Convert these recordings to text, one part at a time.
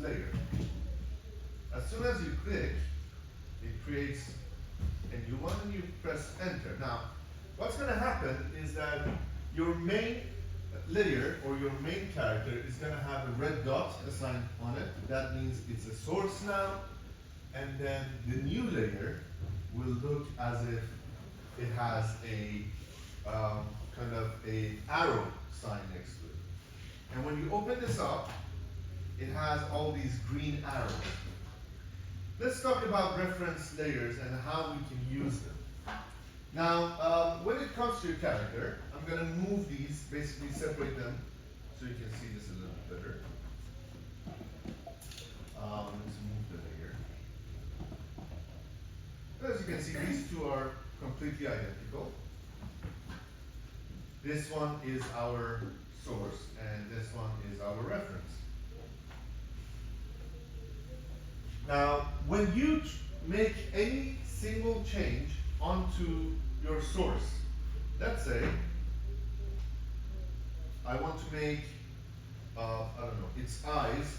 layer. As soon as you click, it creates a new one and you press enter. Now, what's going to happen is that your main layer or your main character is going to have a red dot assigned on it. That means it's a source now. And then the new layer will look as if it has a kind of a arrow sign next to it. And when you open this up, it has all these green arrows. Let's talk about reference layers and how we can use them. Now, when it comes to your character, I'm going to move these, basically separate them so you can see this a little bit better. Let's move the layer. As you can see, these two are completely identical. This one is our source, and this one is our reference. Now, when you make any single change onto your source, let's say I want to make, I don't know, its eyes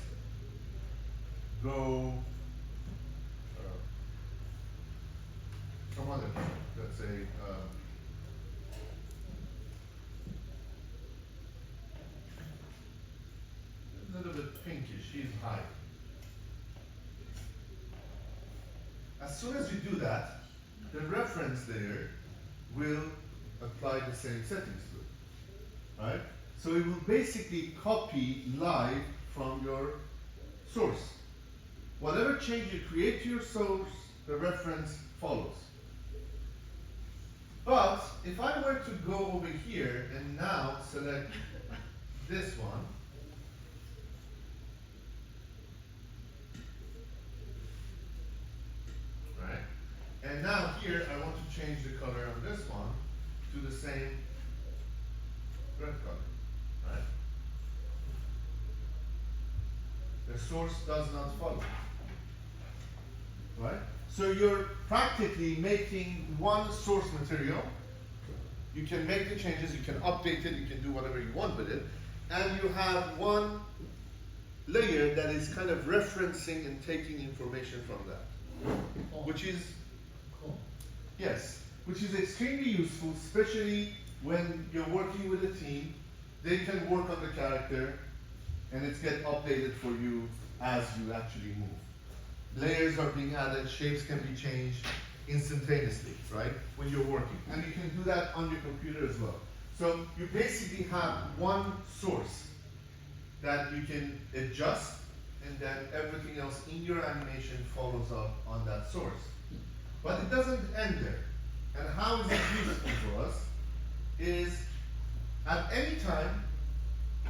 go some other color. Let's say a little bit pinkish. She's high. As soon as you do that, the reference layer will apply the same settings to it. Right? So it will basically copy live from your source. Whatever change you create to your source, the reference follows. But if I were to go over here and now select this one, right? And now here I want to change the color of this one to the same red color, right? The source does not follow, right? So you're practically making one source material. You can make the changes, you can update it, you can do whatever you want with it, and you have one layer that is kind of referencing and taking information from that, which is Cool. yes, which is extremely useful, especially when you're working with a team. They can work on the character, and it's get updated for you as you actually move. Layers are being added, shapes can be changed instantaneously, right? When you're working. And you can do that on your computer as well. So you basically have one source that you can adjust, and then everything else in your animation follows up on that source. But it doesn't end there. And how is it useful for us is at any time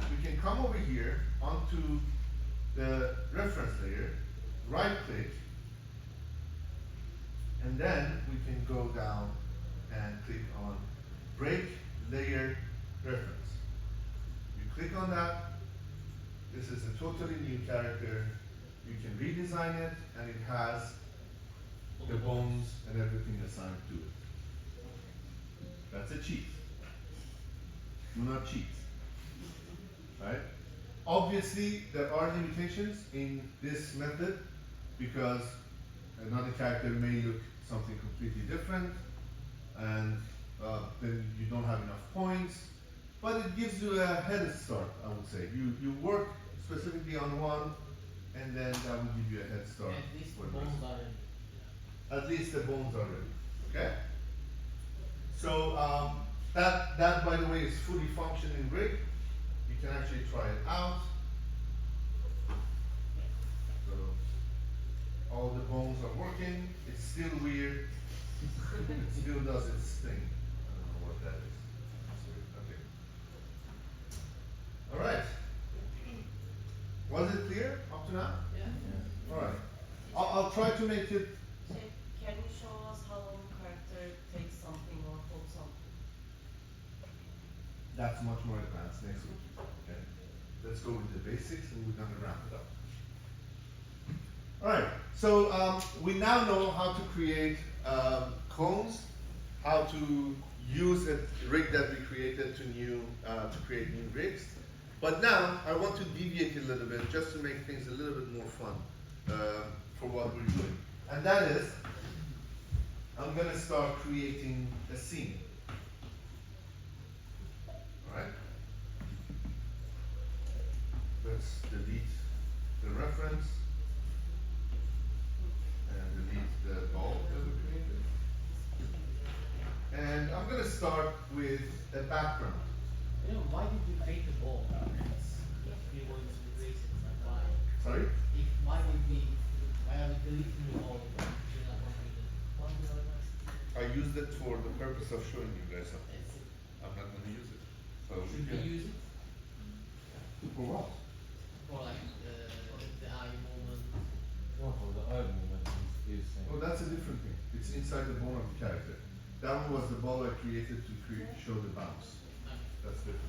we can come over here onto the reference layer, right click, and then we can go down and click on break layer reference. You click on that. This is a totally new character. You can redesign it, and it has the bones and everything assigned to it. That's a cheat. Do not cheat. Right? Obviously, there are limitations in this method because another character may look something completely different, and then you don't have enough points. But it gives you a head start, I would say. You work specifically on one, and then that will give you a head start. At least for the the rest. bones are ready. At least the bones are ready. Okay? So that by the way is fully functioning rig. You can actually try it out. So all the bones are working. It's still weird. It still does its thing. I don't know what that is. It's weird. Okay. All right. Was it clear up to now? Yeah. All right. I'll try to make it. So can you show us how a character takes something or holds something? That's much more advanced next week. Okay. Let's go with the basics and we're gonna wrap it up. All right. So we now know how to create cones, how to use a rig that we created to create new rigs, But now I want to deviate a little bit just to make things a little bit more fun for what we're doing. And that is, I'm going to start creating a scene. Alright? Let's delete the reference and delete the ball that we created. And I'm going to start with a background. You know, why did you create the ball? If you want to erase it, like why? Sorry? Why are we deleting the ball? You're not going to use it. I used it for the purpose of showing you guys something. That's it. I'm not going to use it. So Should we we can- use it For what? for like the eye movement? No, for the eye movement is Oh, that's a different thing. It's inside the bone of the character. That one was the ball I created to show the bounce. That's different.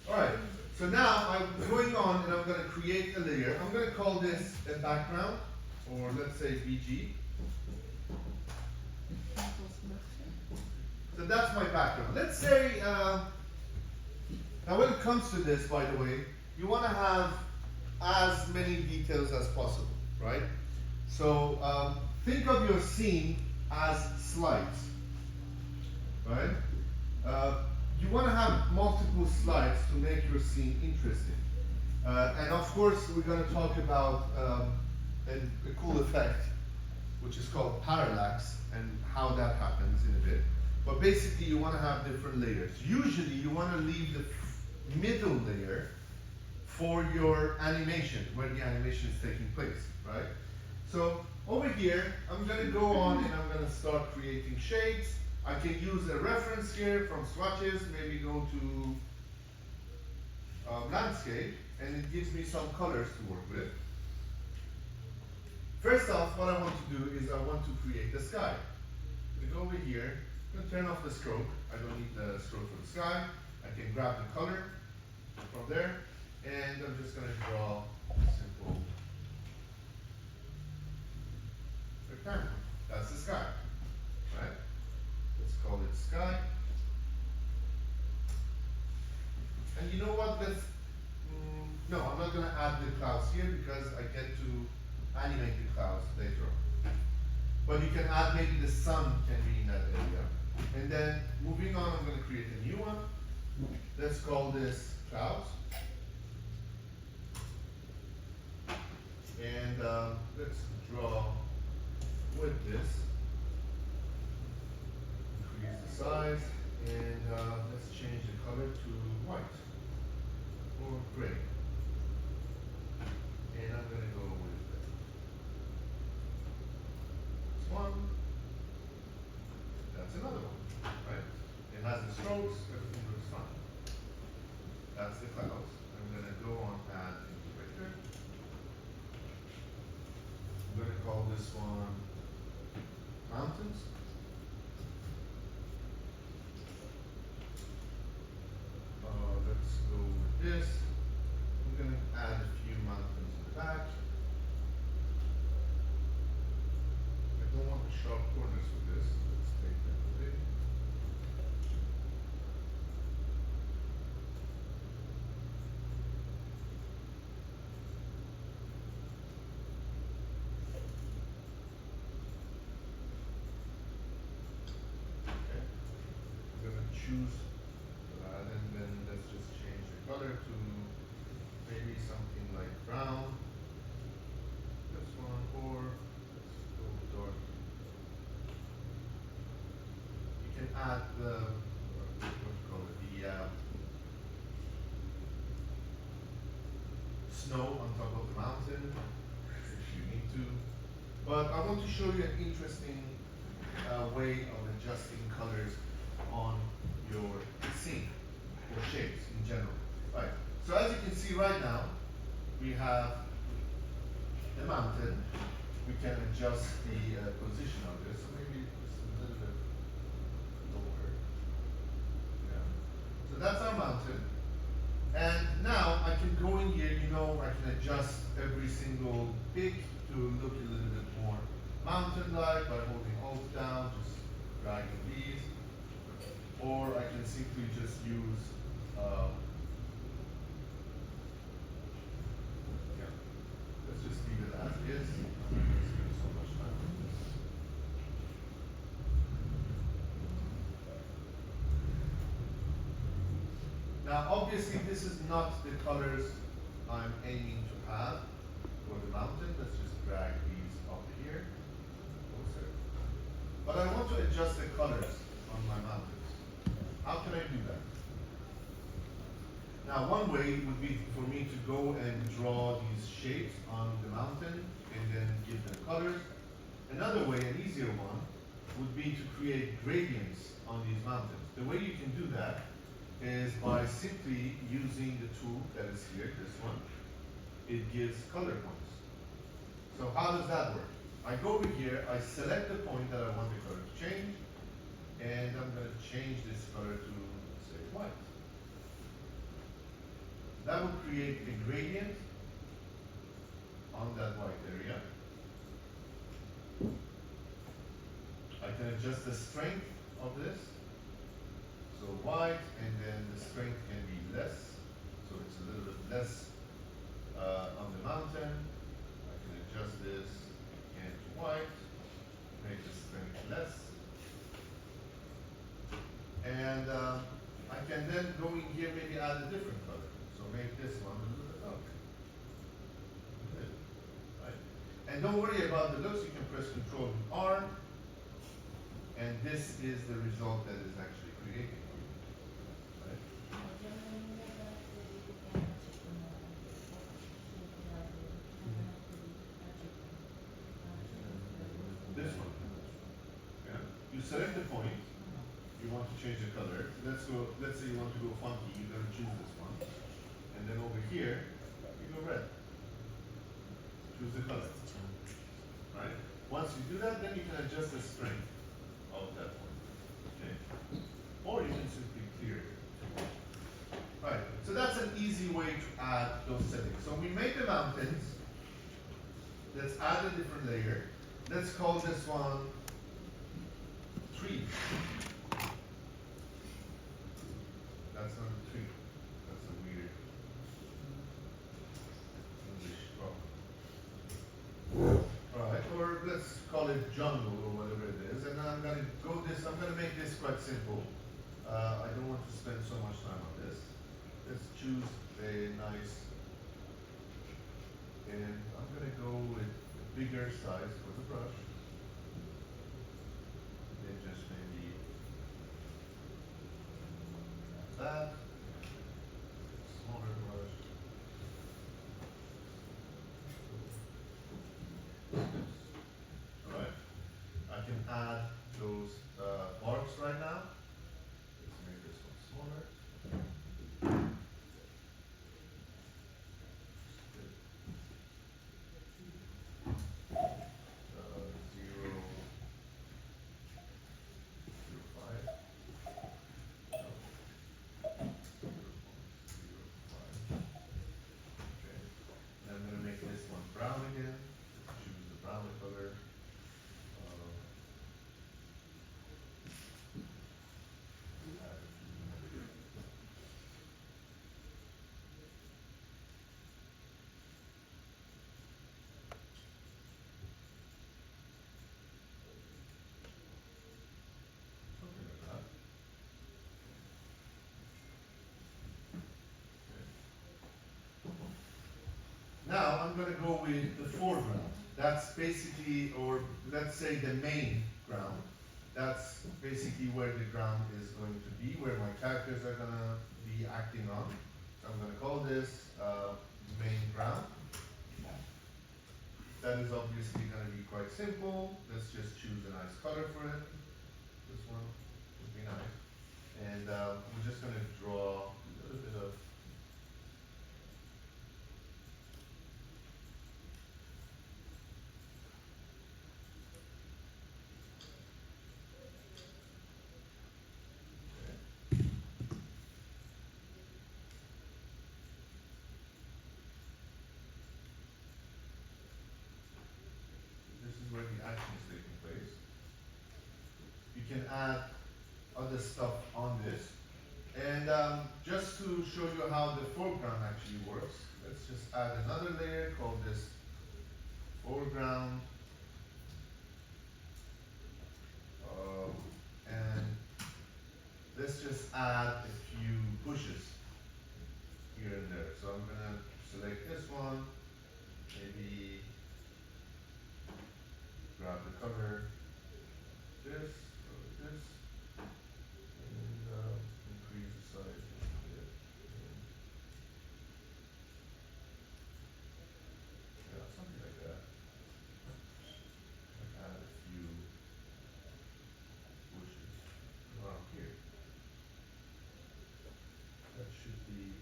Alright, so now I'm going on and I'm going to create a layer. I'm going to call this a background, or let's say BG. So that's my background. Let's say, now when it comes to this, by the way, you want to have as many details as possible, right? So think of your scene as slides, right? You want to have multiple slides to make your scene interesting. And of course, we're going to talk about a cool effect, which is called parallax, and how that happens in a bit. But basically, you want to have different layers. Usually, you want to leave the middle layer for your animation, where the animation is taking place, right? So over here, I'm going to go on and I'm going to start creating shades. I can use a reference here from swatches, maybe go to landscape, and it gives me some colors to work with. First off, what I want to do is I want to create the sky. I go over here, I'm going to turn off the stroke. I don't need the stroke for the sky. I can grab the color from there, and I'm just going to draw a simple rectangle. That's the sky, right? Let's call it sky. And you know what? No, I'm not going to add the clouds here because I get to animate the clouds later on. But you can add maybe the sun can be in that area. And then moving on, I'm going to create a new one. Let's call this clouds. And let's draw with this. Increase the size, and let's change the color to white or gray. And I'm going to go with this one. That's another one, right? It has the strokes, everything looks fine. That's the clouds. I'm going to go on add into vector. I'm going to call this one mountains. Let's go with this. I'm going to add a few mountains in the back. I don't want the sharp corners for this. Let's take that away. Okay. I'm going to choose that, and then let's just change the color to maybe something like brown. This one, or let's go dark. You can add the, what do you call it, the snow on top of the mountain, if you need to. But I want to show you an interesting way of adjusting colors on your scene, or shapes in general. Right, so as you can see right now, we have the mountain. We can adjust the position of this, so maybe just a little bit lower. Yeah. So that's our mountain. And now I can go in here, you know, I can adjust every single peak to look a little bit more mountain-like by holding Alt down, just dragging these. Or I can simply just use is. I'm not gonna spend so much time on this. Now, obviously, this is not the colors I'm aiming to have for the mountain. Let's just drag these up here. Closer. But I want to adjust the colors on my mountains. How can I do that? Now, one way would be for me to go and draw these shapes on the mountain and then give them colors. Another way, an easier one, would be to create gradients on these mountains. The way you can do that is by simply using the tool that is here, this one. It gives color points. So how does that work? I go over here, I select the point that I want the color to change, and I'm going to change this color to, say, white. That will create a gradient on that white area. I can adjust the strength of this. So white, and then the strength can be less. So it's a little bit less on the mountain. I can adjust this again to white, make the strength less. And I can then go in here, maybe add a different color. So make this one a little bit darker. Good. Right? And don't worry about the looks, you can press Ctrl R, and this is the result that is actually created. Right? This one. Yeah. You select the point. You want to change the color. Let's say you want to go funky. You're going to choose this one, and then over here you go red. Choose the color. Right. Once you do that, then you can adjust the strength of that one. Okay. Or you can simply clear it. Right. So that's an easy way to add those settings. So we made the mountains. Let's add a different layer. Let's call this one tree. That's not a tree. That's a weird English problem. Alright, or let's call it jungle or whatever it is. And I'm gonna make this quite simple. I don't want to spend so much time on this. Let's choose a nice, and I'm gonna go with a bigger size for the brush. And just maybe that. Smaller brush. Alright. I can add those marks right now. Let's make this one smaller. Zero, 0.05. No. 0.05. Okay. And I'm gonna make this one brown again. Choose the brown color. Something like that. Okay. Now I'm going to go with the foreground. That's basically, or let's say the main ground. That's basically where the ground is going to be, where my characters are going to be acting on. So I'm going to call this main ground. That is obviously going to be quite simple. Let's just choose a nice color for it. This one would be nice. And we're just going to draw a little bit of where the action is taking place. You can add other stuff on this. And just to show you how the foreground actually works, let's just add another layer called this foreground. foreground. And let's just add a few bushes here and there. So I'm gonna select this one, maybe grab the cover, this, go with this, and increase the size just a bit. Yeah, something like that. And add a few bushes around here. That should be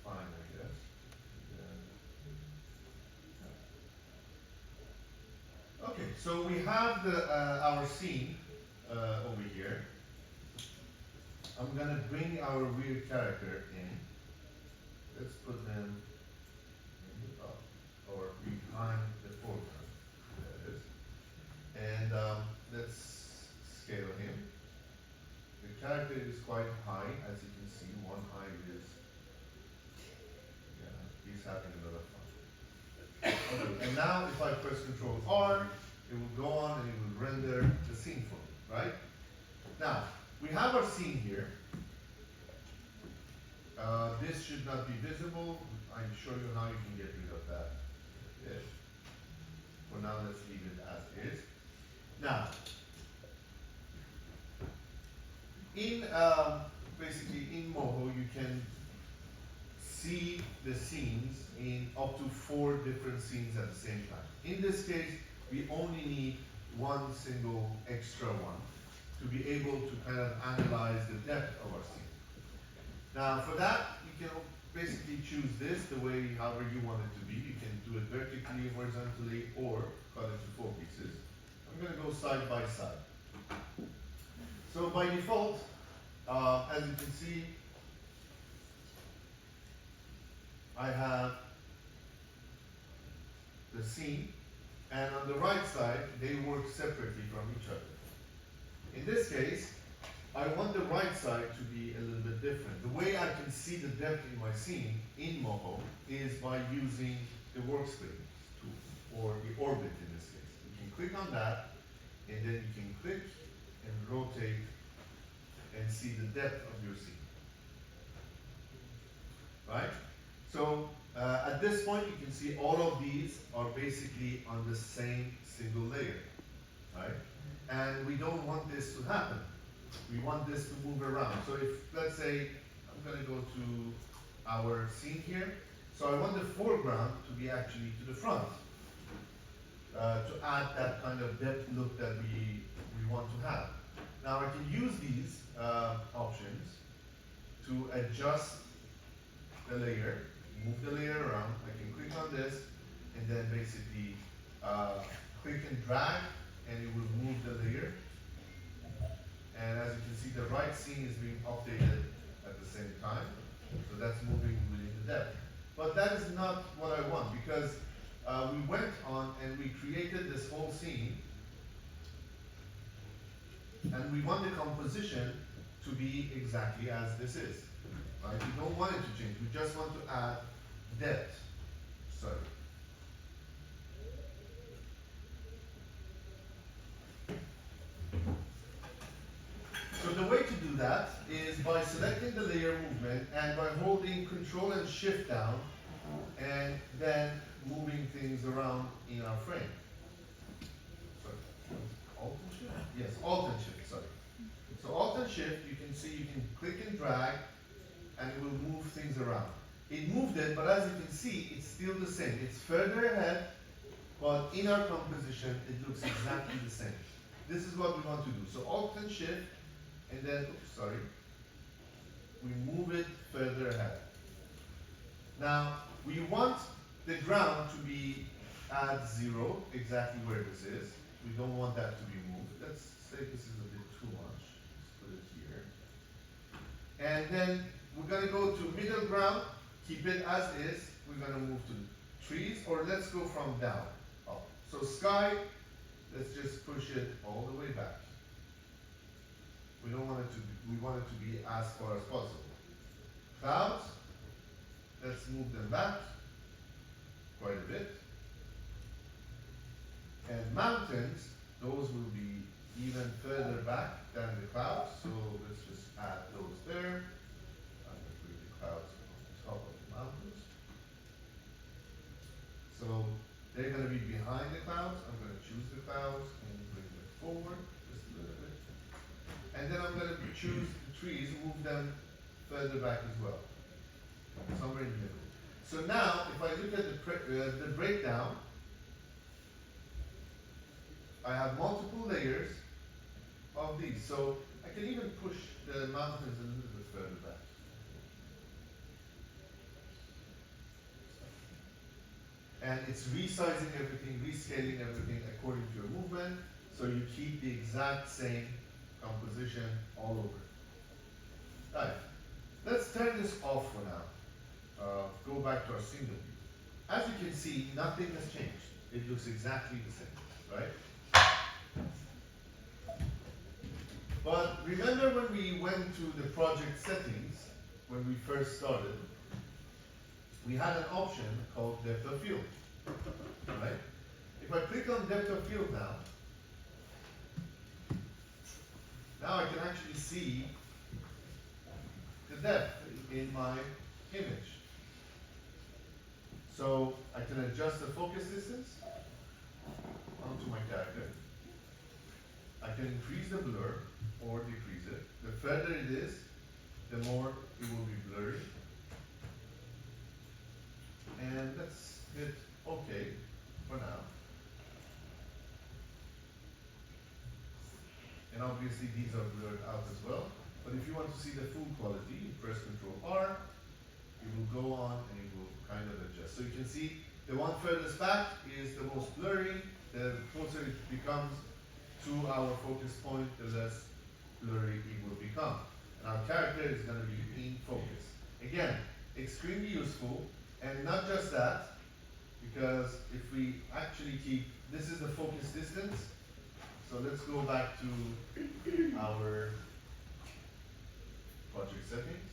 fine, I guess. And then, yeah. Okay, so we have the our scene over here. I'm gonna bring our weird character in. Let's put him in the top or behind the foreground. There it is. And let's scale him. The character is quite high, as you can see. One eye is, yeah, he's having a lot of fun. Okay, and now if I press Control R, it will go on and it will render the scene for me, right? Now, we have our scene here. This should not be visible. I'll show you how you can get rid of that. Yes. For now, let's leave it as is. Now, in basically in Moho, you can see the scenes in up to 4 different scenes at the same time. In this case, we only need one single extra one to be able to kind of analyze the depth of our scene. Now, for that, you can basically choose this the way, however you want it to be. You can do it vertically, horizontally, or cut it into 4 pieces. I'm going to go side by side. So by default, as you can see, I have the scene, and on the right side, they work separately from each other. In this case, I want the right side to be a little bit different. The way I can see the depth in my scene in Moho is by using the workspace tool, or the orbit in this case. You can click on that, and then you can click and rotate and see the depth of your scene. Right? So at this point, you can see all of these are basically on the same single layer. Right? And we don't want this to happen. We want this to move around. So if, let's say, I'm going to go to our scene here. So I want the foreground to be actually to the front, to add that kind of depth look that we want to have. Now I can use these options to adjust the layer, move the layer around. I can click on this and then basically click and drag, and it will move the layer. And as you can see, the right scene is being updated at the same time. So that's moving within the depth. But that is not what I want, because we went on and we created this whole scene, and we want the composition to be exactly as this is. Right? We don't want it to change. We just want to add depth. Sorry. So the way to do that is by selecting the layer movement and by holding Control and Shift down, and then moving things around in our frame. Sorry. Alt and Shift? Yes, Alt and Shift, sorry. So Alt and Shift, you can see you can click and drag, and it will move things around. It moved it, but as you can see, it's still the same. It's further ahead, but in our composition, it looks exactly the same. This is what we want to do. So Alt and Shift, and then, oops, sorry, we move it further ahead. Now, we want the ground to be at 0, exactly where this is. We don't want that to be moved. Let's say this is a bit too much. Let's put it here. And then we're going to go to middle ground, keep it as is. We're going to move to trees, or let's go from down up. So sky, let's just push it all the way back. We don't want it to be, we want it to be as far as possible. Clouds, let's move them back quite a bit. And mountains, those will be even further back than the clouds, so let's just add those there. I'm going to put the clouds on top of the mountains. So they're going to be behind the clouds. I'm going to choose the clouds and bring them forward just a little bit. And then I'm going to choose the trees, move them further back as well, somewhere in the middle. So now, if I look at the breakdown, I have multiple layers of these. So I can even push the mountains a little bit further back. And it's resizing everything, rescaling everything according to your movement, so you keep the exact same composition all over. Right. Let's turn this off for now. Go back to our single view. As you can see, nothing has changed. It looks exactly the same, right? But remember when we went to the project settings, when we first started, we had an option called depth of field, right? If I click on depth of field now I can actually see the depth in my image. So I can adjust the focus distance onto my character. I can increase the blur or decrease it. The further it is, the more it will be blurry. And let's hit OK for now. And obviously these are blurred out as well. But if you want to see the full quality, you press Ctrl R, it will go on and it will kind of adjust. So you can see the one furthest back is the most blurry. The closer it becomes to our focus point, the less blurry it will become. And our character is going to be in focus. Again, extremely useful, and not just that, because if we actually keep, this is the focus distance, so let's go back to our project settings.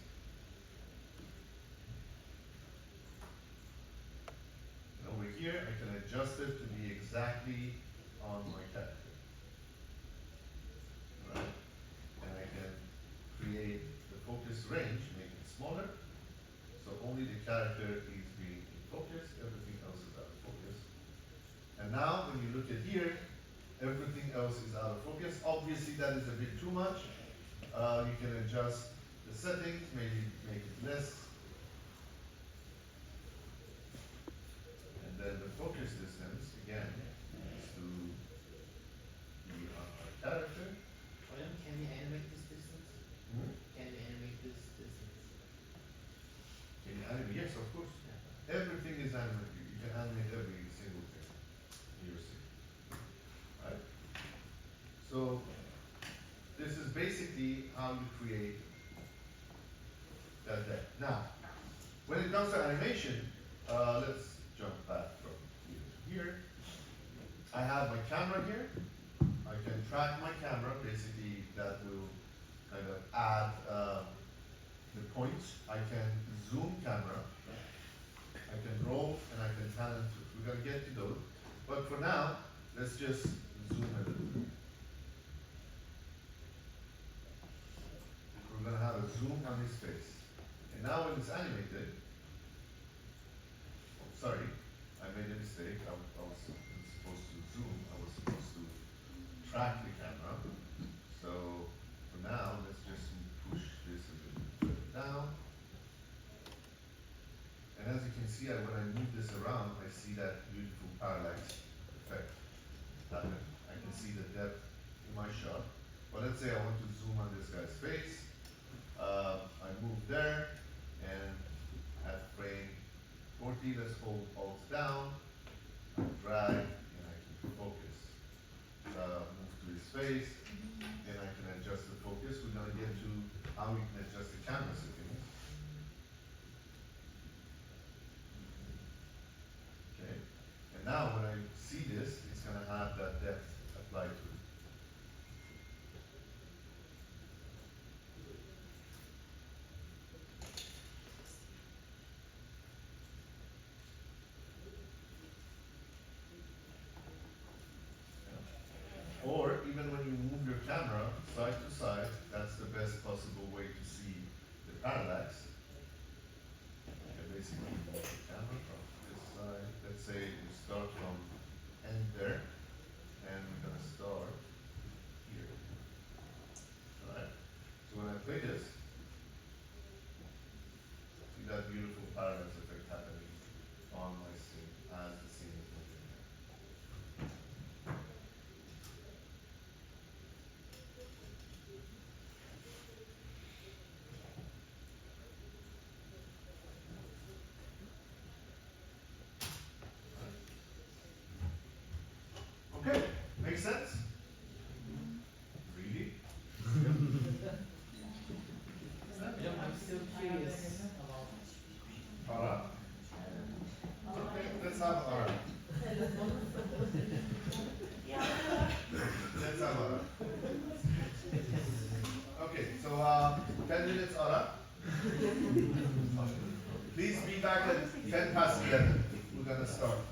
And over here, I can adjust it to be exactly on my character. Right? And I can create the focus range, make it smaller, so only the character is being in focus, everything else is out of focus. And now, when you look at here, everything else is out of focus. Obviously, that is a bit too much. You can adjust the settings, maybe make it less. And then the focus distance, again, is to be on our character. William, can you animate this distance? Hmm? Can you animate this distance? Can you animate? Yes, of course. Yeah. Everything is animated. You can animate every single thing in your scene. Right? So, this is basically how you create that depth. Now, when it comes to animation, let's jump back from here to here. I have my camera here. I can track my camera. Basically, that will kind of add the points. I can zoom camera. I can roll and I can pan and switch. We're going to get to those. But for now, let's just zoom a little bit. We're going to have a zoom on his face. And now when it's animated, oh, sorry, I made a mistake. I was supposed to zoom. I was supposed to track the camera. So for now, let's just push this a little bit further down. And as you can see, when I move this around, I see that beautiful parallax effect happen. I can see the depth in my shot. But let's say I want to zoom on this guy's face. I move there, and at frame 40, let's hold Alt down, I drag, and I can focus. Move to his face, and I can adjust the focus. We're going to get to how we can adjust the camera settings. Okay, and now when I see this, it's going to have that depth applied to it. Yeah. Let's have Ara. Okay, so 10 minutes Ara. Please be back at 10 past 11. We're gonna start.